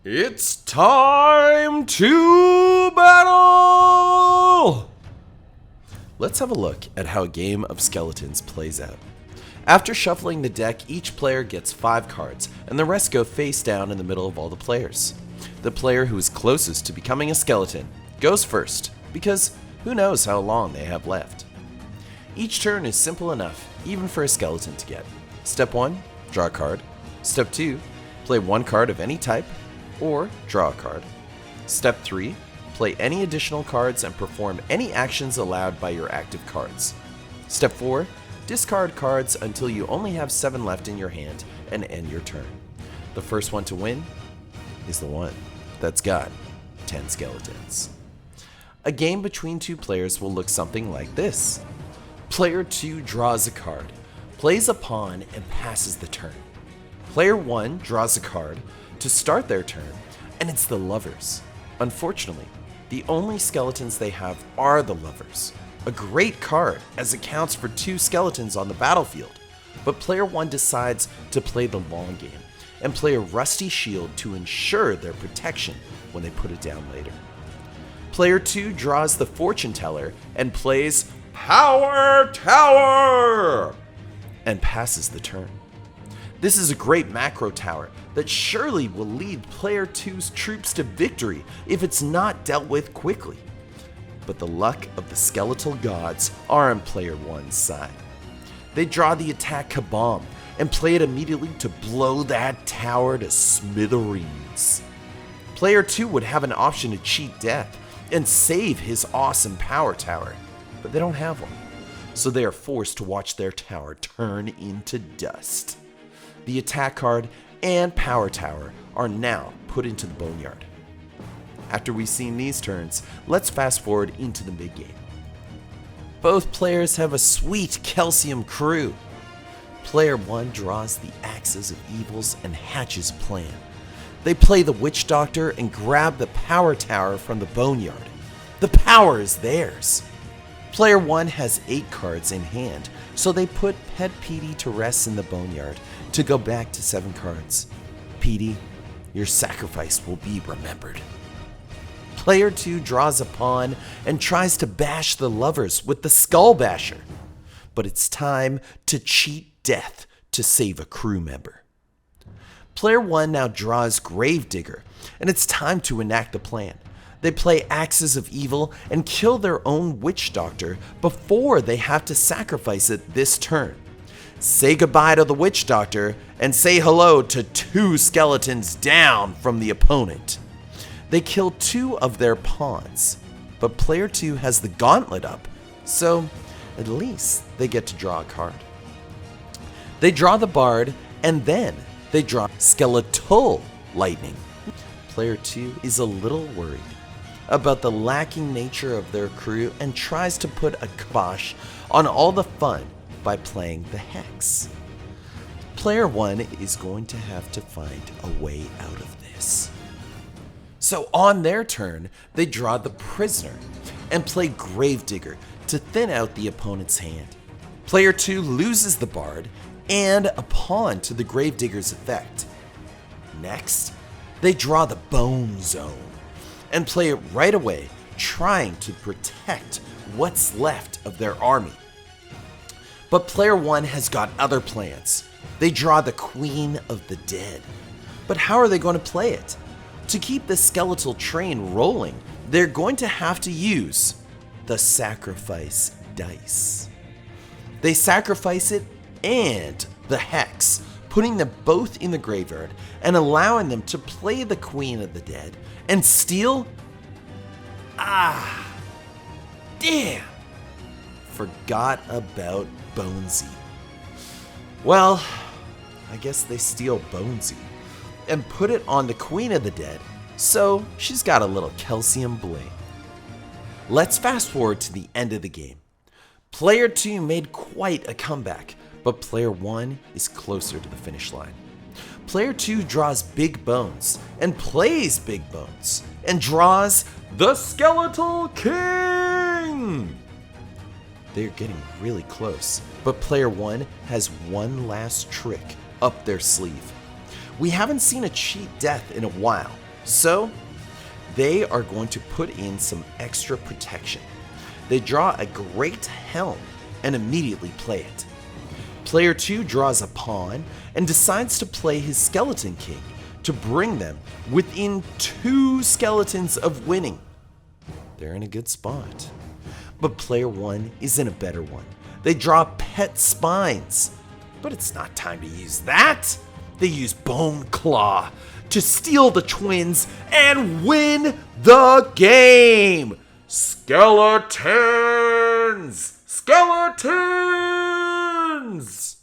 It's time to battle! Let's have a look at how a game of skeletons plays out. After shuffling the deck, each player gets 5 cards, and the rest go face down in the middle of all the players. The player who is closest to becoming a skeleton goes first, because who knows how long they have left. Each turn is simple enough, even for a skeleton to get. Step 1, draw a card. Step 2, play 1 card of any type, or draw a card. Step 3, play any additional cards and perform any actions allowed by your active cards. Step 4, discard cards until you only have 7 left in your hand and end your turn. The first one to win is the one that's got 10 skeletons. A game between 2 players will look something like this. Player 2 draws a card, plays a pawn, and passes the turn. Player 1 draws a card to start their turn, and it's the lovers. Unfortunately, the only skeletons they have are the lovers. A great card, as it counts for 2 skeletons on the battlefield. But player 1 decides to play the long game and play a rusty shield to ensure their protection when they put it down later. Player 2 draws the fortune teller and plays Power Tower and passes the turn. This is a great macro tower that surely will lead player 2's troops to victory if it's not dealt with quickly. But the luck of the skeletal gods are on player 1's side. They draw the attack Kabam and play it immediately to blow that tower to smithereens. Player 2 would have an option to cheat death and save his awesome power tower, but they don't have one, so they are forced to watch their tower turn into dust. The attack card and power tower are now put into the boneyard. After we've seen these turns, let's fast forward into the mid-game. Both players have a sweet calcium crew. Player 1 draws the axes of evils and hatches a plan. They play the witch doctor and grab the power tower from the boneyard. The power is theirs. Player 1 has 8 cards in hand, so they put Pet Petey to rest in the boneyard to go back to 7 cards. Petey, your sacrifice will be remembered. Player 2 draws a pawn and tries to bash the lovers with the Skull Basher, but it's time to cheat death to save a crew member. Player 1 now draws Gravedigger, and it's time to enact the plan. They play Axes of Evil and kill their own Witch Doctor before they have to sacrifice it this turn. Say goodbye to the Witch Doctor and say hello to 2 skeletons down from the opponent. They kill 2 of their pawns, but player 2 has the gauntlet up, so at least they get to draw a card. They draw the Bard, and then they draw Skeletal Lightning. Player 2 is a little worried about the lacking nature of their crew and tries to put a kibosh on all the fun by playing the Hex. Player 1 is going to have to find a way out of this. So on their turn, they draw the Prisoner and play Gravedigger to thin out the opponent's hand. Player 2 loses the Bard and a pawn to the Gravedigger's effect. Next, they draw the Bone Zone and play it right away, trying to protect what's left of their army. But player 1 has got other plans. They draw the Queen of the Dead. But how are they going to play it? To keep the skeletal train rolling, they're going to have to use the sacrifice dice. They sacrifice it and the Hex, putting them both in the graveyard and allowing them to play the Queen of the Dead and steal. Damn! Forgot about Bonesy. Well, I guess they steal Bonesy and put it on the Queen of the Dead, so she's got a little calcium bling. Let's fast forward to the end of the game. Player 2 made quite a comeback, but player 1 is closer to the finish line. Player 2 draws Big Bones and plays Big Bones and draws the Skeletal King! They're getting really close, but player 1 has one last trick up their sleeve. We haven't seen a cheat death in a while, So, they are going to put in some extra protection. They draw a great helm and immediately play it. Player 2 draws a pawn and decides to play his Skeleton King to bring them within 2 skeletons of winning. They're in a good spot. But player 1 is in a better one. They draw Pet Spines. But it's not time to use that. They use Bone Claw to steal the twins and win the game. Skeletens! Skeletens!